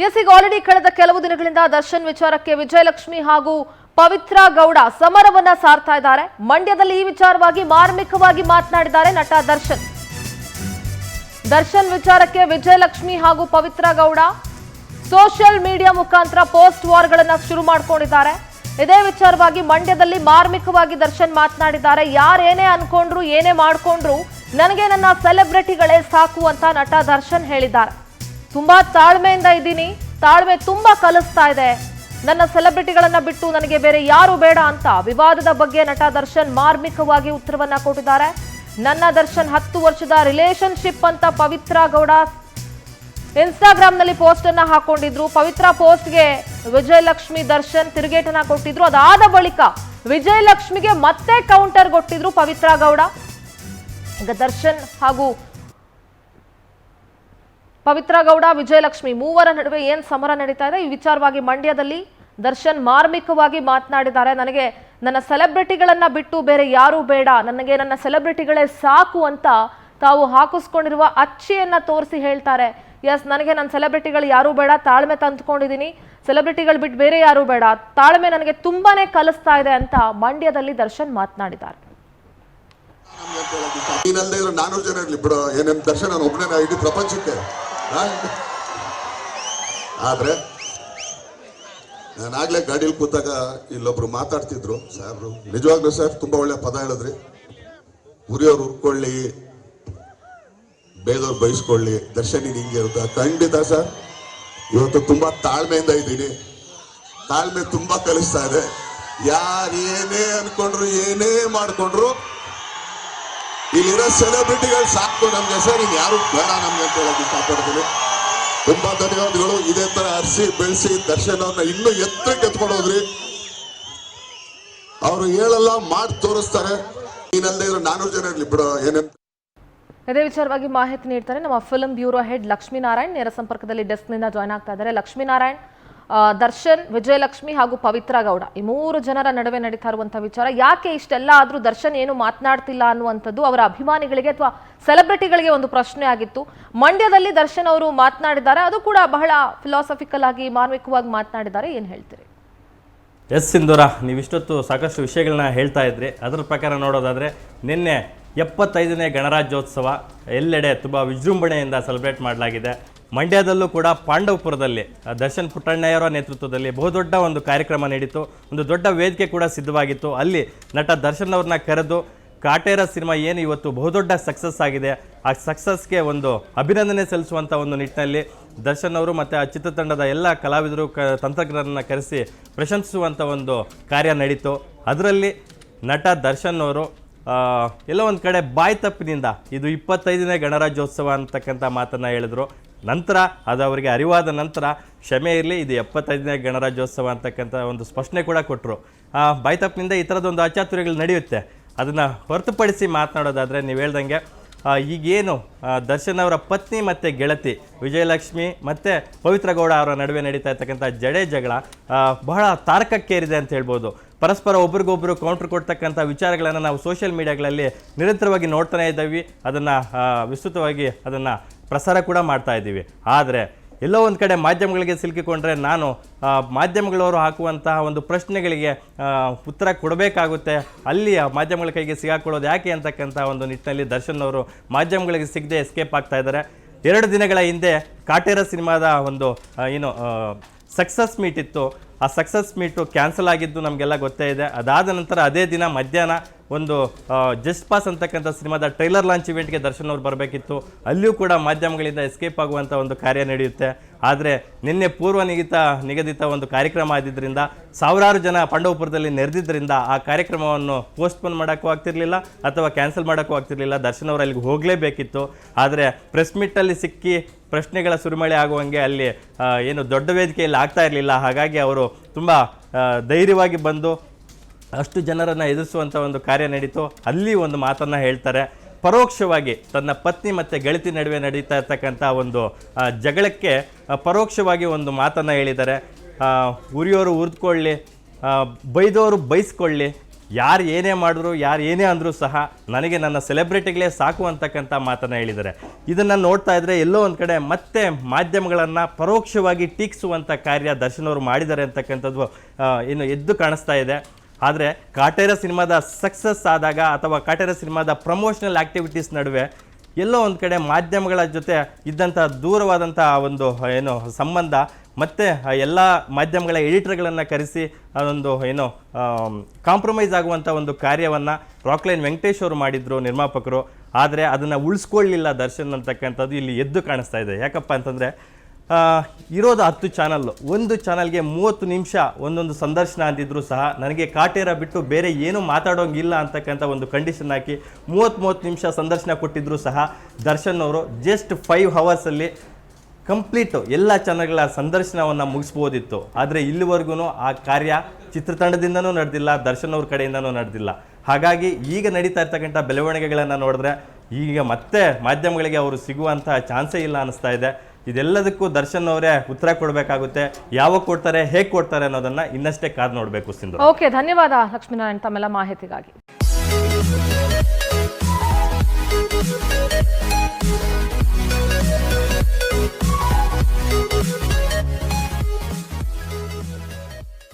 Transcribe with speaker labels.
Speaker 1: S, ಈಗ already ಕಳೆದ ಕೆಲವು ದಿನಗಳಿಂದ ದರ್ಶನ್ ವಿಚಾರಕ್ಕೆ ವಿಜಯಲಕ್ಷ್ಮಿ ಹಾಗೂ ಪವಿತ್ರ ಗೌಡ ಸಮರವನ್ನ ಸಾರ್ತಾ ಇದ್ದಾರೆ. ಮಂಡ್ಯದಲ್ಲಿ ಈ ವಿಚಾರವಾಗಿ ಮಾರ್ಮಿಕವಾಗಿ ಮಾತನಾಡಿದ್ದಾರೆ ನಟ ದರ್ಶನ್. ದರ್ಶನ್ ವಿಚಾರಕ್ಕೆ ವಿಜಯಲಕ್ಷ್ಮಿ ಹಾಗೂ ಪವಿತ್ರ ಗೌಡ ಸೋಷಿಯಲ್ ಮೀಡಿಯಾ ಮುಖಾಂತರ ಪೋಸ್ಟ್ ವಾರ್ಗಳನ್ನ ಶುರು ಮಾಡ್ಕೊಂಡಿದ್ದಾರೆ. ಇದೇ ವಿಚಾರವಾಗಿ ಮಂಡ್ಯದಲ್ಲಿ ಮಾರ್ಮಿಕವಾಗಿ ದರ್ಶನ್ ಮಾತನಾಡಿದ್ದಾರೆ. ಯಾರೇನೇ ಅನ್ಕೊಂಡ್ರು ಏನೇ ಮಾಡ್ಕೊಂಡ್ರು ನನಗೆ ನನ್ನ ಸೆಲೆಬ್ರಿಟಿಗಳೇ ಸಾಕು ಅಂತ ನಟ ದರ್ಶನ್ ಹೇಳಿದ್ದಾರೆ. ತುಂಬಾ ತಾಳ್ಮೆಯಿಂದ ಇದ್ದೀನಿ, ತಾಳ್ಮೆ ತುಂಬಾ ಕಲಿಸ್ತಾ ಇದೆ, ನನ್ನ ಸೆಲೆಬ್ರಿಟಿಗಳನ್ನ ಬಿಟ್ಟು ನನಗೆ ಬೇರೆ ಯಾರು ಬೇಡ ಅಂತ ವಿವಾದದ ಬಗ್ಗೆ ನಟ ದರ್ಶನ್ ಮಾರ್ಮಿಕವಾಗಿ ಉತ್ತರವನ್ನ ಕೊಟ್ಟಿದ್ದಾರೆ. ನನ್ನ ದರ್ಶನ್ 10 ವರ್ಷದ ರಿಲೇಶನ್ಶಿಪ್ ಅಂತ ಪವಿತ್ರ ಗೌಡ ಇನ್ಸ್ಟಾಗ್ರಾಮ್ನಲ್ಲಿ ಪೋಸ್ಟ್ ಅನ್ನ ಹಾಕೊಂಡಿದ್ರು. ಪವಿತ್ರ ಪೋಸ್ಟ್ಗೆ ವಿಜಯಲಕ್ಷ್ಮಿ ದರ್ಶನ್ ತಿರುಗೇಟನ್ನ ಕೊಟ್ಟಿದ್ರು. ಅದಾದ ಬಳಿಕ ವಿಜಯಲಕ್ಷ್ಮಿಗೆ ಮತ್ತೆ ಕೌಂಟರ್ ಕೊಟ್ಟಿದ್ರು ಪವಿತ್ರ ಗೌಡ. ಈಗ ದರ್ಶನ್ ಹಾಗೂ ಪವಿತ್ರ ಗೌಡ, ವಿಜಯಲಕ್ಷ್ಮಿ ಮೂವರ ನಡುವೆ ಏನ್ ಸಮರ ನಡೀತಾ ಇದೆ, ಈ ವಿಚಾರವಾಗಿ ಮಂಡ್ಯದಲ್ಲಿ ದರ್ಶನ್ ಮಾರ್ಮಿಕವಾಗಿ ಮಾತನಾಡಿದ್ದಾರೆ. ನನಗೆ ನನ್ನ ಸೆಲೆಬ್ರಿಟಿಗಳನ್ನ ಬಿಟ್ಟು ಬೇರೆ ಯಾರು ಬೇಡ, ನನಗೆ ನನ್ನ ಸೆಲೆಬ್ರಿಟಿಗಳೇ ಸಾಕು ಅಂತ ತಾವು ಹಾಕಿಸ್ಕೊಂಡಿರುವ ಅಚ್ಚಿಯನ್ನ ತೋರಿಸಿ ಹೇಳ್ತಾರೆ. ಎಸ್, ನನಗೆ ನನ್ನ ಸೆಲೆಬ್ರಿಟಿಗಳು ಯಾರು ಬೇಡ, ತಾಳ್ಮೆ ತಂದುಕೊಂಡಿದ್ದೀನಿ, ಸೆಲೆಬ್ರಿಟಿಗಳು ಬಿಟ್ಟು ಬೇರೆ ಯಾರು ಬೇಡ, ತಾಳ್ಮೆ ನನಗೆ ತುಂಬಾನೇ ಕಲಿಸ್ತಾ ಇದೆ ಅಂತ ಮಂಡ್ಯದಲ್ಲಿ ದರ್ಶನ್ ಮಾತನಾಡಿದ್ದಾರೆ.
Speaker 2: ದರ್ಶನ್ ಒಬ್ಬನೇ ಇಡೀ ಪ್ರಪಂಚಕ್ಕೆ. ಆದ್ರೆ ನಾನಾಗ್ಲೇ ಗಾಡಿಯಲ್ಲಿ ಕೂತಾಗ ಇಲ್ಲೊಬ್ರು ಮಾತಾಡ್ತಿದ್ರು ಸಾಹೇಬ್ರು. ನಿಜವಾಗ್ಲೂ ಸರ್ ತುಂಬಾ ಒಳ್ಳೆ ಪದ ಹೇಳಿದ್ರಿ. ಉರಿಯೋರು ಉರ್ಕೊಳ್ಳಿ, ಬೇದವ್ರು ಬಯಸ್ಕೊಳ್ಳಿ, ದರ್ಶನ್ ಹಿಂಗೆ ಇರುತ್ತೆ. ಖಂಡಿತ ಸರ್, ಇವತ್ತು ತುಂಬಾ ತಾಳ್ಮೆಯಿಂದ ಇದ್ದೀನಿ, ತಾಳ್ಮೆ ತುಂಬಾ ಕಲಿಸ್ತಾ ಇದೆ. ಯಾರು ಏನೇ ಅನ್ಕೊಂಡ್ರು ಏನೇ ಮಾಡ್ಕೊಂಡ್ರು ಇಲ್ಲಿರೋ ಸೆಲೆಬ್ರಿಟಿಗಳು ಸಾಕು ನಮ್ಗೆ ಸರ್, ಇನ್ ಯಾರು ಬೇಡ ನಮ್ಗೆ ಅಂತ ಹೇಳಕ್ ಇಷ್ಟಪಡ್ತೀನಿ. ತುಂಬಾ ಧನ್ಯವಾದಗಳು. ಇದೇ ತರ ಹರಿಸಿ ಬೆಳೆಸಿ ದರ್ಶನ್ ಅವ್ರನ್ನ ಇನ್ನೂ ಎತ್ತರಕ್ಕೆ ಎತ್ಕೊಂಡೋದ್ರಿ. ಅವರು ಹೇಳಲ್ಲ ಮಾಡಿ ತೋರಿಸ್ತಾರೆ. ನೀನಲ್ಲದೆ ಇರೋ 400 ಜನ ಇರ್ಲಿ ಬಿಡೋ ಏನೇನು.
Speaker 1: ಇದೇ ವಿಚಾರವಾಗಿ ಮಾಹಿತಿ ನೀಡ್ತಾರೆ ನಮ್ಮ ಫಿಲ್ಮ್ ಬ್ಯೂರೋ ಹೆಡ್ ಲಕ್ಷ್ಮೀನಾರಾಯಣ್. ನೇರ ಸಂಪರ್ಕದಲ್ಲಿ ಡೆಸ್ಕ್ನಿಂದ ಜಾಯ್ನ್ ಆಗ್ತಾ ಇದ್ದಾರೆ. ಲಕ್ಷ್ಮೀನಾರಾಯಣ್, ದರ್ಶನ್, ವಿಜಯಲಕ್ಷ್ಮಿ ಹಾಗೂ ಪವಿತ್ರ ಗೌಡ ಈ 3 ಜನರ ನಡುವೆ ನಡೀತಾ ಇರುವಂತಹ ವಿಚಾರ, ಯಾಕೆ ಇಷ್ಟೆಲ್ಲ ಆದ್ರೂ ದರ್ಶನ್ ಏನು ಮಾತನಾಡ್ತಿಲ್ಲ ಅನ್ನುವಂಥದ್ದು ಅವರ ಅಭಿಮಾನಿಗಳಿಗೆ ಅಥವಾ ಸೆಲೆಬ್ರಿಟಿಗಳಿಗೆ ಒಂದು ಪ್ರಶ್ನೆ ಆಗಿತ್ತು. ಮಂಡ್ಯದಲ್ಲಿ ದರ್ಶನ್ ಅವರು ಮಾತನಾಡಿದ್ದಾರೆ, ಅದು ಕೂಡ ಬಹಳ ಫಿಲಾಸಫಿಕಲ್ ಆಗಿ ಮಾರ್ಮಿಕವಾಗಿ ಮಾತನಾಡಿದ್ದಾರೆ. ಏನು ಹೇಳ್ತೀರಿ?
Speaker 3: ಎಸ್ ಸಿಂಧೂರ, ನೀವಿಷ್ಟೊತ್ತು ಸಾಕಷ್ಟು ವಿಷಯಗಳನ್ನ ಹೇಳ್ತಾ ಇದ್ರಿ. ಅದರ ಪ್ರಕಾರ ನೋಡೋದಾದರೆ ನಿನ್ನೆ 75ನೇ ಗಣರಾಜ್ಯೋತ್ಸವ ಎಲ್ಲೆಡೆ ತುಂಬ ವಿಜೃಂಭಣೆಯಿಂದ ಸೆಲೆಬ್ರೇಟ್ ಮಾಡಲಾಗಿದೆ. ಮಂಡ್ಯದಲ್ಲೂ ಕೂಡ ಪಾಂಡವಪುರದಲ್ಲಿ ದರ್ಶನ್ ಪುಟ್ಟಣ್ಣಯ್ಯರ ನೇತೃತ್ವದಲ್ಲಿ ಬಹುದೊಡ್ಡ ಒಂದು ಕಾರ್ಯಕ್ರಮ ನಡೀತು. ಒಂದು ದೊಡ್ಡ ವೇದಿಕೆ ಕೂಡ ಸಿದ್ಧವಾಗಿತ್ತು. ಅಲ್ಲಿ ನಟ ದರ್ಶನ್ ಅವ್ರನ್ನ ಕರೆದು ಕಾಟೇರ ಸಿನಿಮಾ ಏನು ಇವತ್ತು ಬಹುದೊಡ್ಡ ಸಕ್ಸಸ್ ಆಗಿದೆ, ಆ ಸಕ್ಸಸ್ಗೆ ಒಂದು ಅಭಿನಂದನೆ ಸಲ್ಲಿಸುವಂಥ ಒಂದು ನಿಟ್ಟಿನಲ್ಲಿ ದರ್ಶನ್ ಅವರು ಮತ್ತು ಆ ಚಿತ್ರತಂಡದ ಎಲ್ಲ ಕಲಾವಿದರು ತಂತ್ರಜ್ಞರನ್ನು ಕರೆಸಿ ಪ್ರಶಂಸಿಸುವಂಥ ಒಂದು ಕಾರ್ಯ ನಡೀತು. ಅದರಲ್ಲಿ ನಟ ದರ್ಶನ್ ಅವರು ಎಲ್ಲೋ ಒಂದು ಕಡೆ ಬಾಯಿ ತಪ್ಪಿನಿಂದ ಇದು 25ನೇ ಗಣರಾಜ್ಯೋತ್ಸವ ಅಂತಕ್ಕಂಥ ಮಾತನ್ನು ಹೇಳಿದ್ರು. ನಂತರ ಅದು ಅವರಿಗೆ ಅರಿವಾದ ನಂತರ ಕ್ಷಮೆ ಇರಲಿ, ಇದು 75ನೇ ಗಣರಾಜ್ಯೋತ್ಸವ ಅಂತಕ್ಕಂಥ ಒಂದು ಸ್ಪಷ್ಟನೆ ಕೂಡ ಕೊಟ್ಟರು. ಬಾಯಿ ತಪ್ಪಿನಿಂದ ಈ ಥರದೊಂದು ಅಚಾತುರ್ಯಗಳು ನಡೆಯುತ್ತೆ. ಅದನ್ನು ಹೊರತುಪಡಿಸಿ ಮಾತನಾಡೋದಾದರೆ ನೀವು ಹೇಳ್ದಂಗೆ ಈಗೇನು ದರ್ಶನ್ ಅವರ ಪತ್ನಿ ಮತ್ತು ಗೆಳತಿ ವಿಜಯಲಕ್ಷ್ಮಿ ಮತ್ತು ಪವಿತ್ರ ಗೌಡ ಅವರ ನಡುವೆ ನಡೀತಾ ಇರ್ತಕ್ಕಂಥ ಜಗಳ ಬಹಳ ತಾರಕಕ್ಕೇರಿದೆ ಅಂತ ಹೇಳ್ಬೋದು. ಪರಸ್ಪರ ಒಬ್ರಿಗೊಬ್ಬರು ಕೌಂಟ್ರ್ ಕೊಡ್ತಕ್ಕಂಥ ವಿಚಾರಗಳನ್ನು ನಾವು ಸೋಷಿಯಲ್ ಮೀಡಿಯಾಗಳಲ್ಲಿ ನಿರಂತರವಾಗಿ ನೋಡ್ತಾನೆ ಇದ್ದೀವಿ. ಅದನ್ನು ವಿಸ್ತೃತವಾಗಿ ಅದನ್ನು ಪ್ರಸಾರ ಕೂಡ ಮಾಡ್ತಾ ಇದ್ದೀವಿ. ಆದರೆ ಎಲ್ಲೋ ಒಂದು ಕಡೆ ಮಾಧ್ಯಮಗಳಿಗೆ ಸಿಲುಕಿಕೊಂಡ್ರೆ ನಾನು ಮಾಧ್ಯಮಗಳವರು ಹಾಕುವಂತಹ ಒಂದು ಪ್ರಶ್ನೆಗಳಿಗೆ ಉತ್ತರ ಕೊಡಬೇಕಾಗುತ್ತೆ. ಅಲ್ಲಿ ಮಾಧ್ಯಮಗಳ ಕೈಗೆ ಸಿಗಾಕೊಳ್ಳೋದು ಯಾಕೆ ಅಂತಕ್ಕಂಥ ಒಂದು ನಿಟ್ಟಿನಲ್ಲಿ ದರ್ಶನ್ ಅವರು ಮಾಧ್ಯಮಗಳಿಗೆ ಸಿಗದೆ ಎಸ್ಕೇಪ್ ಆಗ್ತಾ ಇದ್ದಾರೆ. 2 ದಿನಗಳ ಹಿಂದೆ ಕಾಟೇರ ಸಿನಿಮಾದ ಒಂದು ಏನು ಸಕ್ಸಸ್ ಮೀಟ್ ಇತ್ತು. ಆ ಸಕ್ಸಸ್ ಮೀಟು ಕ್ಯಾನ್ಸಲ್ ಆಗಿದ್ದು ನಮಗೆಲ್ಲ ಗೊತ್ತೇ ಇದೆ. ಅದಾದ ನಂತರ ಅದೇ ದಿನ ಮಧ್ಯಾಹ್ನ ಒಂದು ಜಸ್ಟ್ ಪಾಸ್ ಅಂತಕ್ಕಂಥ ಸಿನಿಮಾದ ಟ್ರೈಲರ್ ಲಾಂಚ್ ಇವೆಂಟ್ಗೆ ದರ್ಶನ್ ಅವರು ಬರಬೇಕಿತ್ತು. ಅಲ್ಲಿಯೂ ಕೂಡ ಮಾಧ್ಯಮಗಳಿಂದ ಎಸ್ಕೇಪ್ ಆಗುವಂಥ ಒಂದು ಕಾರ್ಯ ನಡೆಯುತ್ತೆ. ಆದರೆ ನಿನ್ನೆ ನಿಗದಿತ ಒಂದು ಕಾರ್ಯಕ್ರಮ ಆಗಿದ್ದರಿಂದ ಸಾವಿರಾರು ಜನ ಪಾಂಡವಪುರದಲ್ಲಿ ನೆರೆದಿದ್ದರಿಂದ ಆ ಕಾರ್ಯಕ್ರಮವನ್ನು ಪೋಸ್ಟ್ಪೋನ್ ಮಾಡೋಕ್ಕೂ ಆಗ್ತಿರ್ಲಿಲ್ಲ ಅಥವಾ ಕ್ಯಾನ್ಸಲ್ ಮಾಡೋಕ್ಕೂ ಆಗ್ತಿರ್ಲಿಲ್ಲ. ದರ್ಶನ್ ಅವರು ಅಲ್ಲಿಗೆ ಹೋಗಲೇಬೇಕಿತ್ತು. ಆದರೆ ಪ್ರೆಸ್ ಮೀಟಲ್ಲಿ ಸಿಕ್ಕಿ ಪ್ರಶ್ನೆಗಳ ಸುರಿಮಳೆ ಆಗುವಂಗೆ ಅಲ್ಲಿ ಏನು ದೊಡ್ಡ ವೇದಿಕೆಯಲ್ಲಿ ಆಗ್ತಾ ಇರಲಿಲ್ಲ. ಹಾಗಾಗಿ ಅವರು ತುಂಬ ಧೈರ್ಯವಾಗಿ ಬಂದು ಅಷ್ಟು ಜನರನ್ನು ಎದುರಿಸುವಂಥ ಒಂದು ಕಾರ್ಯ ನಡೀತು. ಅಲ್ಲಿ ಒಂದು ಮಾತನ್ನು ಹೇಳ್ತಾರೆ. ಪರೋಕ್ಷವಾಗಿ ತನ್ನ ಪತ್ನಿ ಮತ್ತು ಗೆಳತಿ ನಡುವೆ ನಡೀತಾ ಇರ್ತಕ್ಕಂಥ ಒಂದು ಜಗಳಕ್ಕೆ ಪರೋಕ್ಷವಾಗಿ ಒಂದು ಮಾತನ್ನು ಹೇಳಿದ್ದಾರೆ. ಉರಿಯೋರು ಉರಿದುಕೊಳ್ಳಿ, ಬೈದವರು ಬೈಸ್ಕೊಳ್ಳಿ, ಯಾರು ಏನೇ ಮಾಡಿದ್ರು ಯಾರು ಏನೇ ಅಂದರೂ ಸಹ ನನಗೆ ನನ್ನ ಸೆಲೆಬ್ರಿಟಿಗಳೇ ಸಾಕು ಅಂತಕ್ಕಂಥ ಮಾತನ್ನು ಹೇಳಿದ್ದಾರೆ. ಇದನ್ನು ನೋಡ್ತಾ ಇದ್ದರೆ ಎಲ್ಲೋ ಒಂದು ಕಡೆ ಮತ್ತೆ ಮಾಧ್ಯಮಗಳನ್ನು ಪರೋಕ್ಷವಾಗಿ ಟೀಕಿಸುವಂಥ ಕಾರ್ಯ ದರ್ಶನ್ ಅವರು ಮಾಡಿದ್ದಾರೆ ಅಂತಕ್ಕಂಥದ್ದು ಇನ್ನು ಎದ್ದು ಕಾಣಿಸ್ತಾ ಇದೆ. ಆದರೆ ಕಾಟೇರ ಸಿನಿಮಾದ ಸಕ್ಸಸ್ ಆದಾಗ ಅಥವಾ ಕಾಟೇರ ಸಿನಿಮಾದ ಪ್ರಮೋಷನಲ್ ಆ್ಯಕ್ಟಿವಿಟೀಸ್ ನಡುವೆ ಎಲ್ಲೋ ಒಂದು ಕಡೆ ಮಾಧ್ಯಮಗಳ ಜೊತೆ ಇದ್ದಂಥ ದೂರವಾದಂಥ ಒಂದು ಏನು ಸಂಬಂಧ ಮತ್ತು ಎಲ್ಲ ಮಾಧ್ಯಮಗಳ ಎಡಿಟರ್ಗಳನ್ನು ಕರೆಸಿ ಅದೊಂದು ಏನು ಕಾಂಪ್ರಮೈಸ್ ಆಗುವಂಥ ಒಂದು ಕಾರ್ಯವನ್ನು ರಾಕ್ಲೈನ್ ವೆಂಕಟೇಶ್ ಅವರು ಮಾಡಿದರು ನಿರ್ಮಾಪಕರು. ಆದರೆ ಅದನ್ನು ಉಳಿಸ್ಕೊಳ್ಳಿಲ್ಲ ದರ್ಶನ್ ಅಂತಕ್ಕಂಥದ್ದು ಇಲ್ಲಿ ಎದ್ದು ಕಾಣಿಸ್ತಾ ಇದೆ. ಯಾಕಪ್ಪ ಅಂತಂದರೆ ಇರೋದು 10 ಚಾನಲ್ಲು, ಒಂದು ಚಾನಲ್ಗೆ 30 ನಿಮಿಷ ಒಂದೊಂದು ಸಂದರ್ಶನ ಅಂದಿದ್ರು ಸಹ ನನಗೆ ಕಾಟೇರ ಬಿಟ್ಟು ಬೇರೆ ಏನೂ ಮಾತಾಡೋಂಗಿಲ್ಲ ಅಂತಕ್ಕಂಥ ಒಂದು ಕಂಡೀಷನ್ ಹಾಕಿ 30 ನಿಮಿಷ ಸಂದರ್ಶನ ಕೊಟ್ಟಿದ್ರು ಸಹ ದರ್ಶನ್ ಅವರು ಜಸ್ಟ್ 5 ಅವರ್ಸಲ್ಲಿ ಕಂಪ್ಲೀಟು ಎಲ್ಲ ಚಾನಲ್ಗಳ ಸಂದರ್ಶನವನ್ನು ಮುಗಿಸ್ಬೋದಿತ್ತು. ಆದರೆ ಇಲ್ಲಿವರೆಗೂ ಆ ಕಾರ್ಯ ಚಿತ್ರತಂಡದಿಂದನೂ ನಡೆದಿಲ್ಲ, ದರ್ಶನ್ ಅವ್ರ ಕಡೆಯಿಂದನೂ ನಡೆದಿಲ್ಲ. ಹಾಗಾಗಿ ಈಗ ನಡೀತಾ ಇರ್ತಕ್ಕಂಥ ಬೆಳವಣಿಗೆಗಳನ್ನು ನೋಡಿದ್ರೆ ಈಗ ಮತ್ತೆ ಮಾಧ್ಯಮಗಳಿಗೆ ಅವರು ಸಿಗುವಂಥ ಚಾನ್ಸೇ ಇಲ್ಲ ಅನ್ನಿಸ್ತಾ ಇದೆ. ಇದೆಲ್ಲದಕ್ಕೂ ದರ್ಶನ್ ಅವರೇ ಉತ್ತರ ಕೊಡಬೇಕಾಗುತ್ತೆ. ಯಾವಾಗ ಕೊಡ್ತಾರೆ, ಹೇಗೆ ಕೊಡ್ತಾರೆ ಅನ್ನೋದನ್ನ ಇನ್ನಷ್ಟೇ ಕಾದು ನೋಡಬೇಕು ಸಿಂಧು.
Speaker 1: ಓಕೆ, ಧನ್ಯವಾದ ಲಕ್ಷ್ಮೀನಾರಾಯಣ್ ತಮ್ಮೆಲ್ಲ ಮಾಹಿತಿಗಾಗಿ.